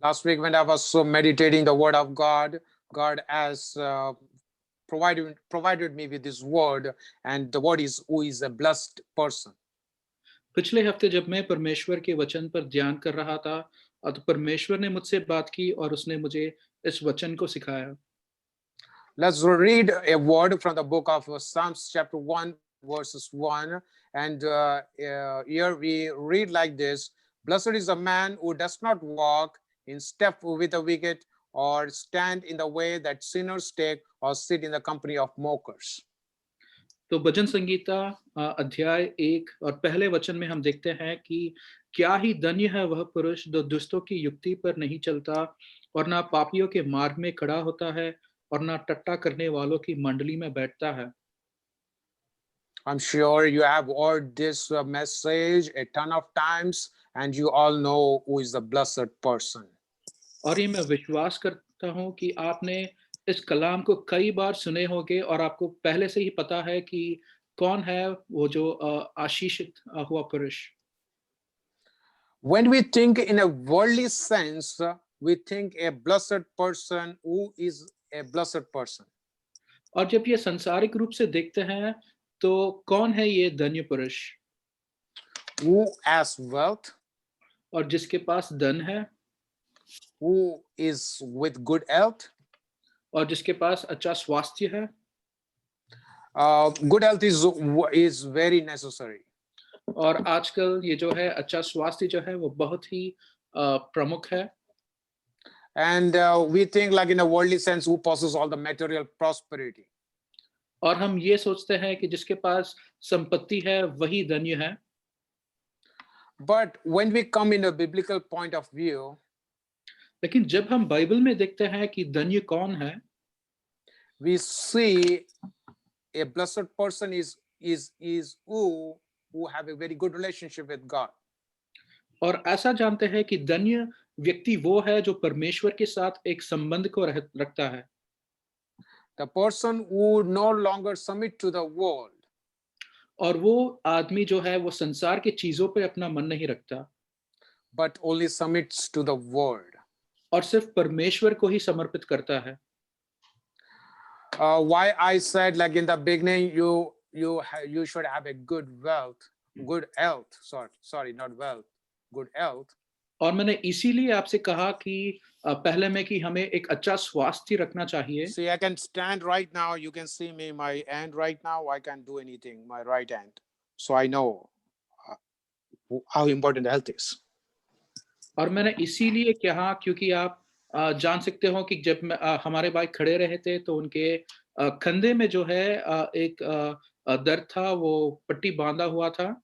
Last week, when I was meditating the Word of God, God has provided me with this word, and the word is who is a blessed person. पिछले हफ्ते जब मैं परमेश्वर के वचन पर ध्यान कर रहा था, तो परमेश्वर ने मुझसे बात की और उसने मुझे इस वचन को सिखाया। Let's read a word from the book of Psalms chapter 1 verses 1, and here we read like this: Blessed is the man who does not walk in step with the wicked, or stand in the way that sinners take, or sit in the company of mockers. तो भजन संगीता अध्याय 1 और पहले वचन में हम देखते हैं कि क्या ही धन्य है वह पुरुष जो दुष्टों की युक्ति पर नहीं चलता और ना पापियों के मार्ग में खड़ा होता है और ना टट्टा करने वालों की मंडली में बैठता है। I'm sure you have heard this message a ton of times, and you all know who is the blessed person. और ये मैं विश्वास करता हूँ कि आपने इस कलाम को कई बार सुने होंगे और आपको पहले से ही पता है कि कौन है वो जो आशीषित हुआ पुरुष। When we think in a worldly sense, we think a blessed person who is a blessed person. और जब ये संसारिक रूप से देखते हैं तो कौन है ये धन्य पुरुष? Who has wealth, और जिसके पास धन है who is with good health. और जिसके पास अच्छा स्वास्थ्य है। Good health is very necessary. और आजकल ये जो है अच्छा स्वास्थ्य जो है वो बहुत ही प्रमुख है। And we think like in a worldly sense, who possesses all the material prosperity. और हम ये सोचते हैं कि जिसके पास संपत्ति है वही धन्य है। But when we come in a biblical point of view, लेकिन जब हम बाइबल में देखते हैं कि धन्य कौन है, we see a blessed person is who have a very good relationship with God. और ऐसा जानते हैं कि धन्य व्यक्ति वो है जो परमेश्वर के साथ एक संबंध को रखता है। The person who no longer submit to the world. और वो आदमी जो है वो संसार की चीजों पे अपना मन नहीं रखता, but only submits to the word. और सिर्फ परमेश्वर को ही समर्पित करता है। Why I said like in the beginning, you should have a good health. Sorry, not wealth, good health. और मैंने इसीलिए आपसे कहा कि पहले में कि हमें एक अच्छा स्वास्थ्य रखना चाहिए। See, I can stand right now. You can see me, my hand right now. I can do anything, my right hand. So I know how important health is. और मैंने इसीलिए कहा क्योंकि आप जान सकते हो कि जब हमारे भाई खड़े रहे थे तो उनके कंधे में जो है एक दर्द था, वो पट्टी बांधा हुआ था।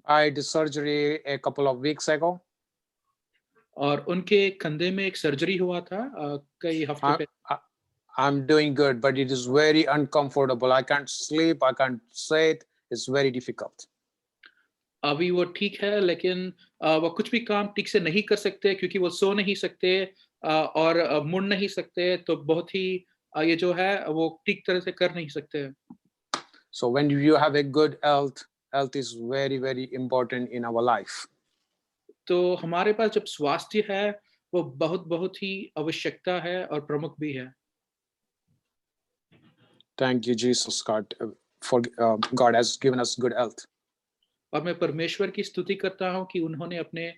I did surgery a couple of weeks ago. और उनके कंधे में एक सर्जरी हुआ था कई हफ्ते पहले। I'm doing good, but it is very uncomfortable. I can't sleep. I can't sit. It's very difficult. अभी वो ठीक है, लेकिन वो कुछ भी काम ठीक से नहीं कर सकते क्योंकि वो सो नहीं सकते और मुड़ नहीं सकते, तो बहुत ही ये जो है वो ठीक तरह से कर नहीं सकते। So when you have a good health is very, very important in our life. तो हमारे पास जब स्वास्थ्य है वो बहुत ही आवश्यकता है और प्रमुख भी है। Thank you, Jesus, God, for God has given us good health. और मैं परमेश्वर की स्तुति करता हूँ कि उन्होंने अपने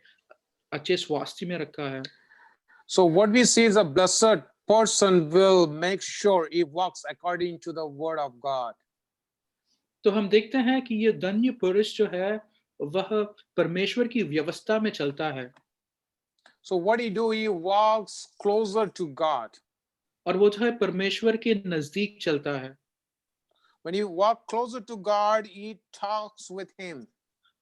अच्छे स्वास्थ्य में रखा है। So what we see is a blessed person will make sure he walks according to the word of God. तो हम देखते हैं कि ये धन्य पुरुष जो है वह परमेश्वर की व्यवस्था में चलता है। So what he do? He walks closer to God. और वो जो है परमेश्वर के नजदीक चलता है। When you walk closer to God, he talks with him.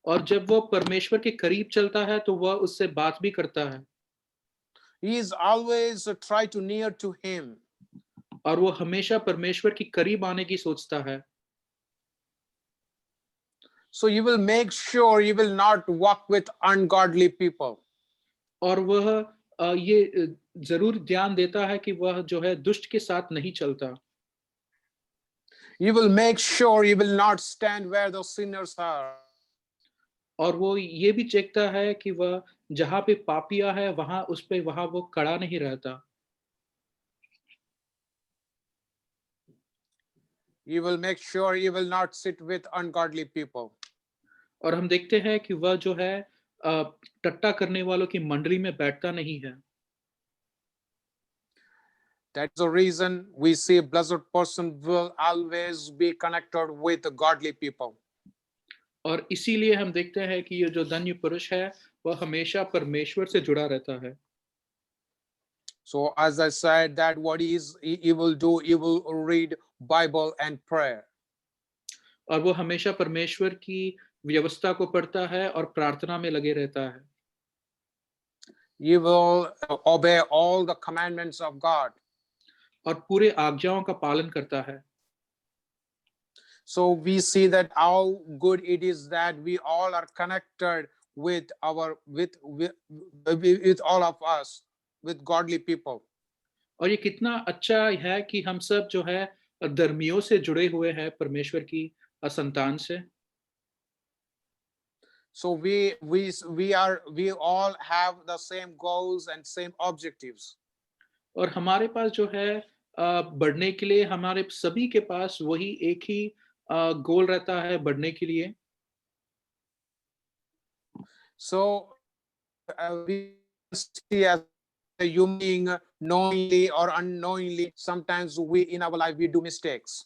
और जब वो परमेश्वर के करीब चलता है तो वह उससे बात भी करता है। He is always try to near to him. और वो हमेशा परमेश्वर के करीब आने की सोचता है। So you will make sure you will not walk with ungodly people. और वह ये जरूर ध्यान देता है कि वह जो है दुष्ट के साथ नहीं चलता। You will make sure you will not stand where the sinners are. और वो ये भी देखता है कि वह जहाँ पे पापिया है वहाँ वो खड़ा नहीं रहता। He will make sure he will not sit with ungodly people. और हम देखते हैं कि वह जो है टट्टा करने वालों की मंडली में बैठता नहीं है। That's the reason we see a blessed person will always be connected with the godly people. और इसीलिए हम देखते हैं कि ये जो धन्य पुरुष है, वह हमेशा परमेश्वर से जुड़ा रहता है। So as I said, that what he will do, he will read Bible and prayer. और वो हमेशा परमेश्वर की व्यवस्था को पढ़ता है और प्रार्थना में लगे रहता है। He will obey all the commandments of God. और पूरे आज्ञाओं का पालन करता है। So we see that how good it is that we all are connected with with all of us, with godly people. और ये कितना अच्छा है कि हम सब जो है धर्मियों से जुड़े हुए हैं परमेश्वर की संतान से। So we all have the same goals and same objectives. और हमारे पास जो है बढ़ने के लिए हमारे सभी के पास वही एक ही गोल रहता है बढ़ने के लिए। So we see as a human being, knowingly or unknowingly, sometimes we in our life we do mistakes.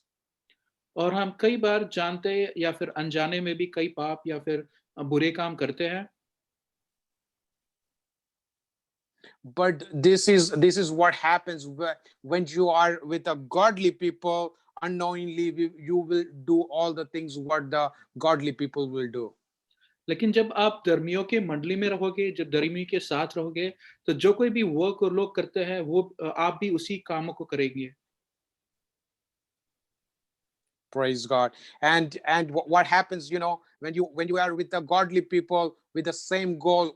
और हम कई बार जानते या फिर अनजाने में भी कई पाप या फिर बुरे काम करते हैं। But this is what happens when you are with a godly people. Unknowingly, you will do all the things what the godly people will do. लेकिन जब आप धर्मियों के मंडली में रहोगे, जब धर्मी के साथ रहोगे, तो जो कोई भी वर्क और लोग करते हैं, वो आप भी उसी कामों को करेंगे। Praise God. And what happens, when you are with the godly people with the same goal,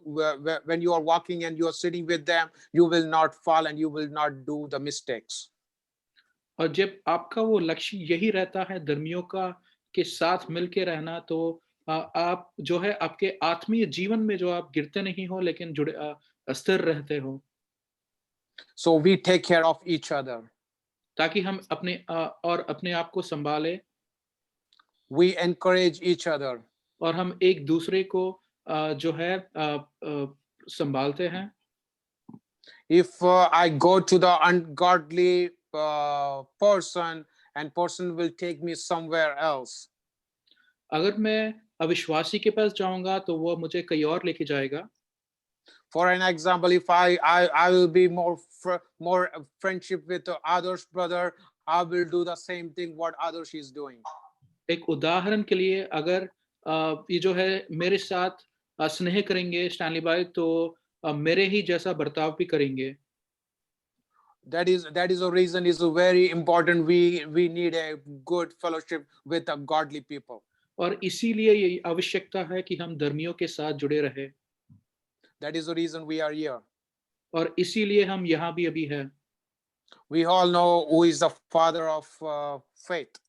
when you are walking and you are sitting with them, you will not fall and you will not do the mistakes. और जब आपका वो लक्ष्य यही रहता है धर्मियों का के साथ मिलके रहना, तो आप जो है आपके आत्मीय जीवन में जो आप गिरते नहीं हो लेकिन स्थिर रहते हो। So we take care of each other. ताकि हम अपने आप को सँभालें We encourage each other. और हम एक-दूसरे को जो है सँभालते हैं। If I go to the ungodly person, and person will take me somewhere else. अगर मैं अविश्वासी के पास जाऊँगा तो वो मुझे कहीं और लेके जाएगा। For an example, if I will be more friendship with the others brother, I will do the same thing what others is doing. एक उदाहरण के लिए अगर ये जो है मेरे साथ स्नेह करेंगे स्टैनली भाई तो मेरे ही जैसा बर्ताव भी करेंगे। That is a reason is very important. We need a good fellowship with the godly people. और इसीलिए ये आवश्यकता है कि हम धर्मियों के साथ जुड़े रहें। That is the reason we are here. और इसीलिए हम यहाँ भी अभी हैं। We all know who is the father of faith.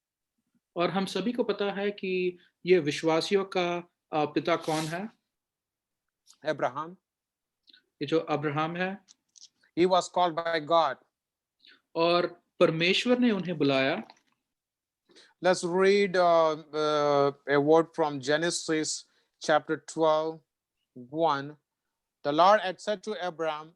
और हम सभी को पता है कि ये विश्वासियों का पिता कौन है? Abraham. ये जो अब्राहम है। He was called by God. और परमेश्वर ने उन्हें बुलाया। Let's read a word from Genesis chapter 12, 1. The Lord had said to Abraham,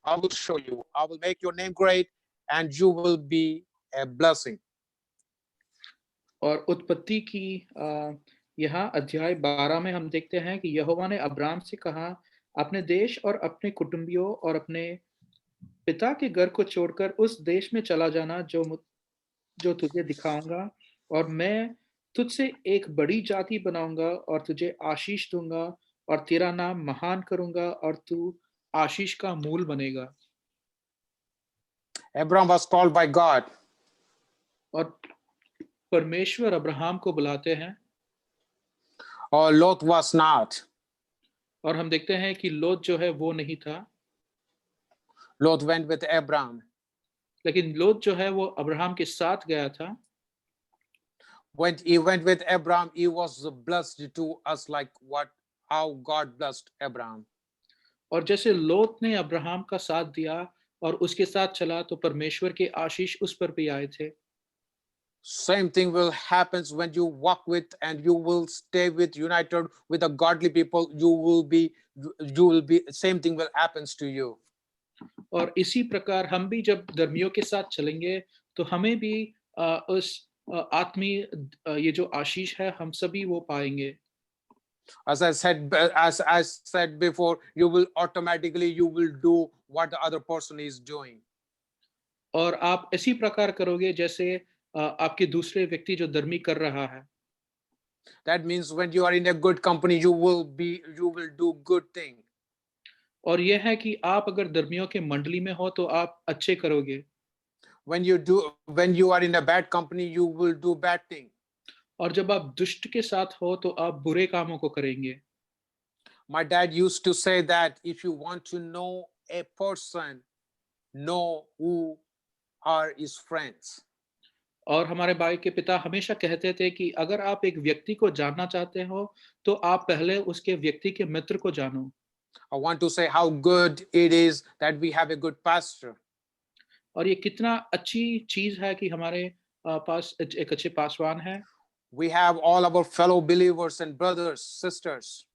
I will show you, I will make your name great, and you will be a blessing. और उत्पत्ति की यहाँ अध्याय 12 में हम देखते हैं कि यहोवा ने अब्राम से कहा, अपने देश और अपने कुटुंबियों और अपने पिता के घर को छोड़कर उस देश में चला जाना जो तुझे दिखाऊंगा, और मैं तुझसे एक बड़ी जाति बनाऊंगा और तुझे आशीष दूंगा और तेरा नाम महान करूंगा और तू आशीष का मूल बनेगा। Abraham was called by God. और परमेश्वर अब्राहम को बुलाते हैं। Or Lot was not. और हम देखते हैं कि लोत जो है वो नहीं था। Lot went with Abraham. लेकिन लोत जो है वो अब्राहम के साथ गया था। When he went with Abraham, he was blessed to us like how God blessed Abraham. और जैसे लोत ने अब्राहम का साथ दिया और उसके साथ चला तो परमेश्वर के आशीष उस पर भी आए थे। Same thing will happens when you walk with and you will stay with united with the godly people. You will be same thing will happens to you. और इसी प्रकार हम भी जब धर्मियों के साथ चलेंगे तो हमें भी उस आत्मीय ये जो आशीष है हम सभी वो पाएंगे। As I said before, you will automatically you will do what the other person is doing. और आप इसी प्रकार करोगे जैसे आपके दूसरे व्यक्ति जो धर्मी कर रहा है। That means when you are in a good company, you will do good thing. और यह है कि आप अगर धर्मियों के मंडली में हो तो आप अच्छे करोगे। When you are in a bad company, you will do bad thing. और जब आप दुष्ट के साथ हो तो आप बुरे कामों को करेंगे। My dad used to say that if you want to know a person, know who are his friends. और हमारे भाई के पिता हमेशा कहते थे कि अगर आप एक व्यक्ति को जानना चाहते हो तो आप पहले उसके व्यक्ति के मित्र को जानो। I want to say how good it is that we have a good pastor. और ये कितना अच्छी चीज है कि हमारे पास एक अच्छे पासवान है। We have all our fellow believers and brothers, sisters.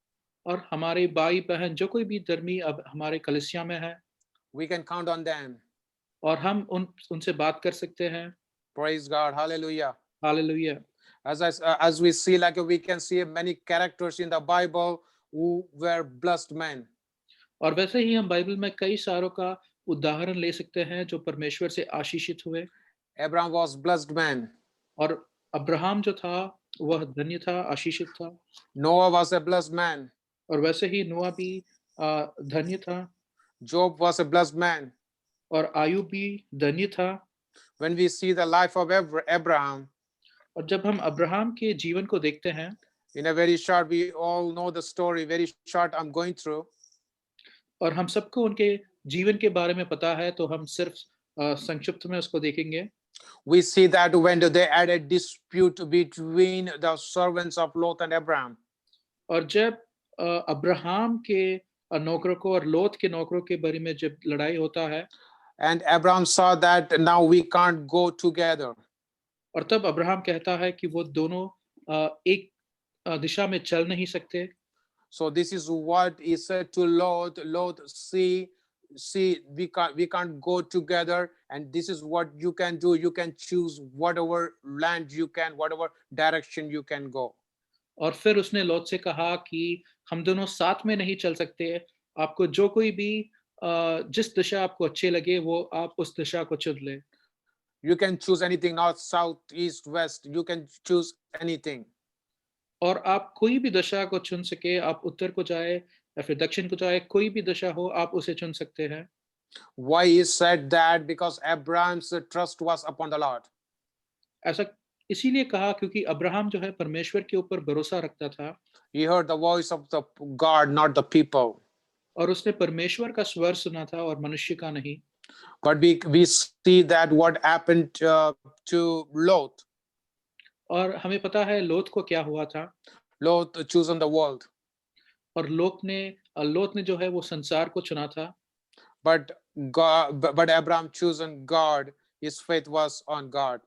और हमारे भाई बहन जो कोई भी धर्मी अब हमारे कलीसिया में है We can count on them. और हम उनसे बात कर सकते हैं। Praise God. Hallelujah. Hallelujah. As we see, like we can see many characters in the Bible who were blessed men. और वैसे ही हम बाइबल में कई सारों का उदाहरण ले सकते हैं जो परमेश्वर से आशीषित हुए। Abraham was blessed man. और अब्राहम जो था वह धन्य था, आशीषित था। Noah was a blessed man. और वैसे ही नोआ भी धन्य था। Job was a blessed man. और आयुब भी धन्य था। When we see the life of Abraham, और जब हम अब्राहम के जीवन को देखते हैं, in a very short, we all know the story. Very short, I'm going through. और हम सबको उनके जीवन के बारे में पता है तो हम सिर्फ संक्षिप्त में उसको देखेंगे। We see that when they had a dispute between the servants of Lot and Abraham. और जब अब्राहम के नौकरों को और लोत के नौकरों के बारे में जब लड़ाई होता है And Abraham saw that now we can't go together. और तब अब्राहम कहता है कि वो दोनों एक दिशा में चल नहीं सकते। So this is what he said to Lot. Lot, see, we can't go together, and this is what you can do. You can choose whatever land you can, whatever direction you can go. और फिर उसने लोत से कहा कि हम दोनों साथ में नहीं चल सकते। आपको जो कोई भी जिस दिशा आपको अच्छी लगे वो आप उस दिशा को चुन ले। You can choose anything, north, south, east, west. You can choose anything. और आप कोई भी दिशा को चुन सके, आप उत्तर को जाए या फिर दक्षिण को जाए, कोई भी दिशा हो आप उसे चुन सकते हैं। Why he said that? Because Abraham's trust was upon the Lord. ऐसा इसीलिए कहा क्योंकि अब्राहम जो है परमेश्वर के ऊपर भरोसा रखता था। He heard the voice of the God, not the people. और उसने परमेश्वर का स्वर सुना था और मनुष्य का नहीं। But we see that what happened to Lot. और हमें पता है लोत को क्या हुआ था। Lot chosen the world. और लोत ने जो है वो संसार को चुना था। But Abraham chosen God. His faith was on God.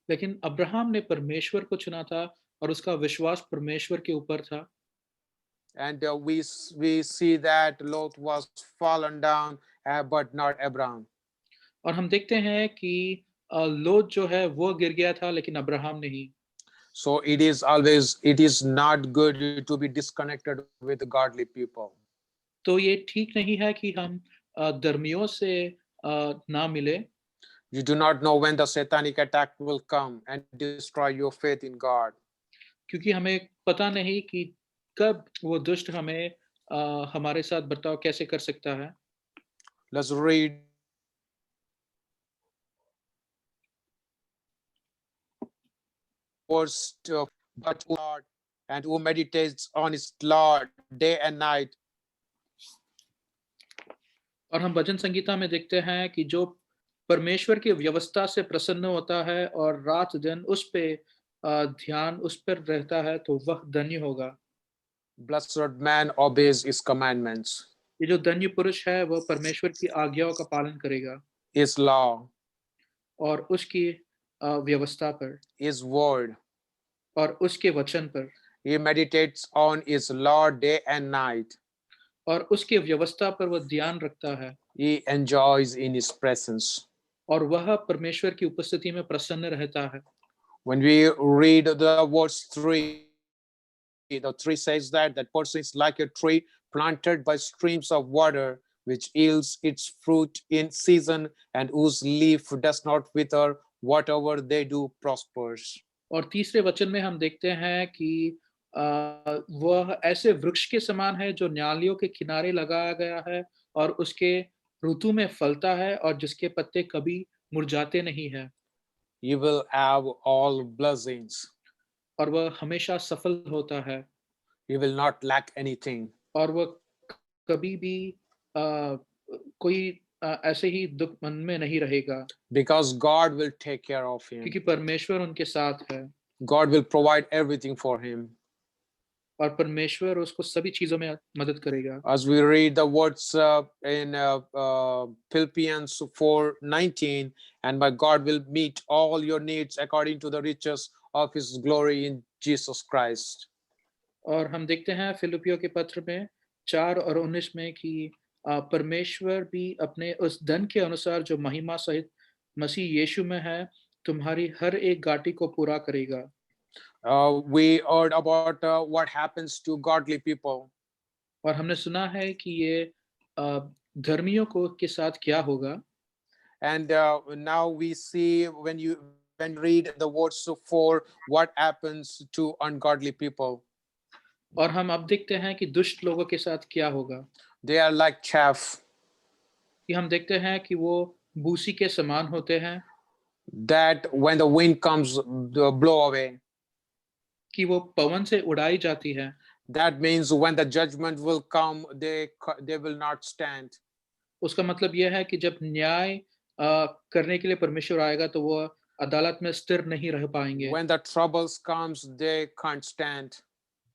लेकिन अब्राहम ने परमेश्वर को चुना था और उसका विश्वास परमेश्वर के ऊपर था। And we see that Lot was fallen down, but not Abraham. और हम देखते हैं कि लोत जो है वो गिर गया था लेकिन अब्राहम नहीं। So it is not good to be disconnected with godly people. तो ये ठीक नहीं है कि हम धर्मियों से ना मिले। You do not know when the satanic attack will come and destroy your faith in God. क्योंकि हमें पता नहीं कि कब वो दुष्ट हमें हमारे साथ बर्ताव कैसे कर सकता है। Let's read verse but Lord, and who meditates on his Lord day and night. और हम भजन संगीता में देखते हैं कि जो परमेश्वर की व्यवस्था से प्रसन्न होता है और रात दिन उस पे ध्यान उस पर रहता है तो वह धन्य होगा। Blessed man obeys his commandments, ये जो धन्य पुरुष है वह परमेश्वर की आज्ञाओं का पालन करेगा his law, और उसकी व्यवस्था पर his word. और उसके वचन पर He meditates on his law day and night. और उसके व्यवस्था पर वह ध्यान रखता है He enjoys in his presence. और वह परमेश्वर की उपस्थिति में प्रसन्न रहता है। When we read the verse 3, the 3 says that person is like a tree planted by streams of water, which yields its fruit in season and whose leaf does not wither, whatever they do prospers. और तीसरे वचन में हम देखते हैं कि वह ऐसे वृक्ष के समान है जो नालियों के किनारे लगाया गया है और उसके ऋतु में फलता है और जिसके पत्ते कभी मुरझाते नहीं है You will have all blessings. और वह हमेशा सफल होता है You will not lack anything. और वह कभी भी अ, कोई ऐसे ही दुख मन में नहीं रहेगा Because God will take care of him. क्योंकि परमेश्वर उनके साथ है God will provide everything for him. और परमेश्वर उसको सभी चीजों में मदद करेगा। As we read the words in Philippians 4:19, and my God will meet all your needs according to the riches of his glory in Jesus Christ. और हम देखते हैं फिलिपियों के पत्र में 4 और 19 में कि परमेश्वर भी अपने उस धन के अनुसार जो महिमा सहित मसीह यीशु में है तुम्हारी हर एक घाटी को पूरा करेगा। We heard about what happens to godly people. और हमने सुना है कि ये धर्मियों को के साथ क्या होगा And now we see when you read the words 4, what happens to ungodly people. और हम अब देखते हैं कि दुष्ट लोगों के साथ क्या होगा They are like chaff कि हम देखते हैं कि वो भूसी के समान होते हैं that when the wind comes, blow away. कि वो पवन से उड़ाई जाती है। That means when the judgment will come, they will not stand. उसका मतलब यह है कि जब न्याय करने के लिए परमेश्वर आएगा तो वो अदालत में स्थिर नहीं रह पाएंगे When the troubles comes, they can't stand.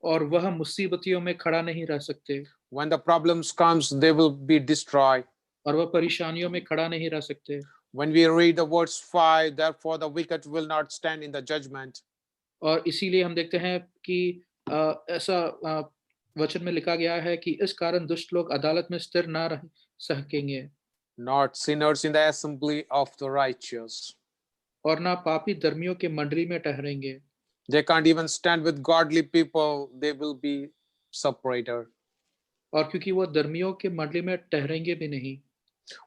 और वह मुसीबतियों में खड़ा नहीं रह सकते When the problems comes, they will be destroyed. और वह परेशानियों में खड़ा नहीं रह सकते When we read the verse 5, therefore the wicked will not stand in the judgment. और इसीलिए हम देखते हैं कि ऐसा वचन में लिखा गया है कि इस कारण दुष्ट लोग अदालत में स्थिर ना रह सकेंगे Not sinners in the assembly of the righteous. और ना पापी धर्मियों के मंडली में ठहरेंगे They can't even stand with godly people. They will be separated. और क्योंकि वो धर्मियों के मंडली में ठहरेंगे भी नहीं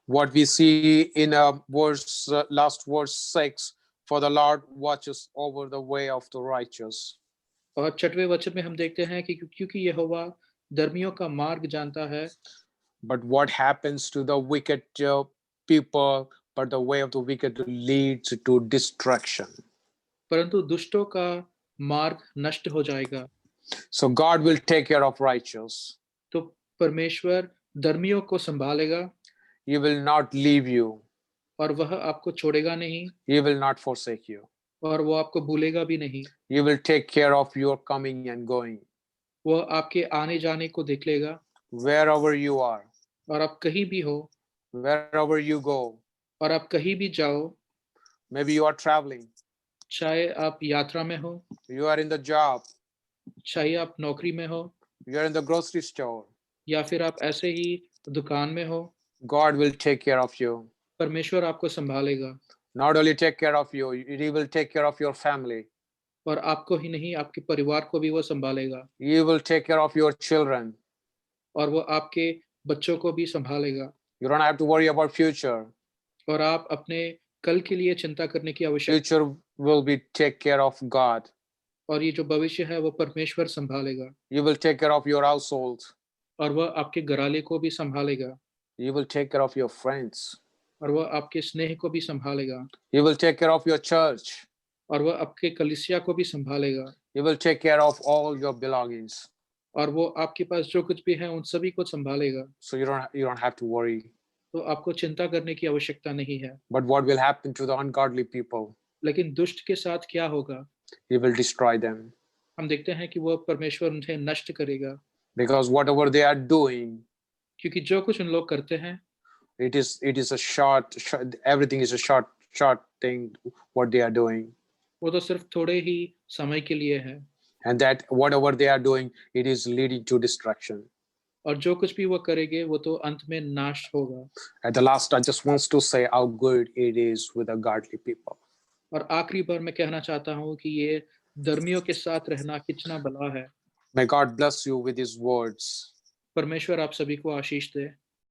What we see in last verse 6, for the Lord watches over the way of the righteous. और 6वें वचन में हम देखते हैं कि क्योंकि यहोवा धर्मियों का मार्ग जानता है But what happens to the wicked people? But the way of the wicked leads to destruction. परंतु दुष्टों का मार्ग नष्ट हो जाएगा So God will take care of righteous. तो परमेश्वर धर्मियों को संभालेगा He will not leave you. और वह आपको छोड़ेगा नहीं He will not forsake you. और वो आपको भूलेगा भी नहीं He will take care of your coming and going. वह आपके आने जाने को देख लेगा Wherever you are, और आप कहीं भी हो wherever you go, और आप कहीं भी जाओ maybe you are traveling, चाहे आप यात्रा में हो you are in the job, चाहे आप नौकरी में हो you are in the grocery store, या फिर आप ऐसे ही दुकान में हो God will take care of you. परमेश्वर आपको संभालेगा Not only take care of you, He will take care of your family. और आपको ही नहीं आपके परिवार को भी वो संभालेगा He will take care of your children. और वो आपके बच्चों को भी संभालेगा You don't have to worry about future. और आप अपने कल के लिए चिंता करने की आवश्यकता Future will be take care of God. और ये जो भविष्य है वो परमेश्वर संभालेगा He will take care of your household. और वह आपके घराले को भी संभालेगा He will take care of your friends. और वह आपके स्नेह को भी संभालेगा He will take care of your church. और वह आपके कलीसिया को भी संभालेगा He will take care of all your belongings. और वो आपके पास जो कुछ भी है उन सभी को संभालेगा So you don't have to worry. तो आपको चिंता करने की आवश्यकता नहीं है। But what will happen to the ungodly people? लेकिन दुष्ट के साथ क्या होगा? He will destroy them, हम देखते हैं कि वो परमेश्वर उन्हें नष्ट करेगा, because whatever they are doing, क्योंकि जो कुछ उन लोग करते हैं, it is a short, everything is a short thing what they are doing, वो तो सिर्फ थोड़े ही समय के लिए है, and that whatever they are doing, it is leading to destruction. और जो कुछ भी वो करेंगे, वो तो अंत में नाश होगा। At the last, I just wants to say how good it is with the godly people. और आखिरी बार मैं कहना चाहता हूँ कि ये धर्मियों के साथ रहना कितना भला है। May God bless you with His words. परमेश्वर आप सभी को आशीष दे।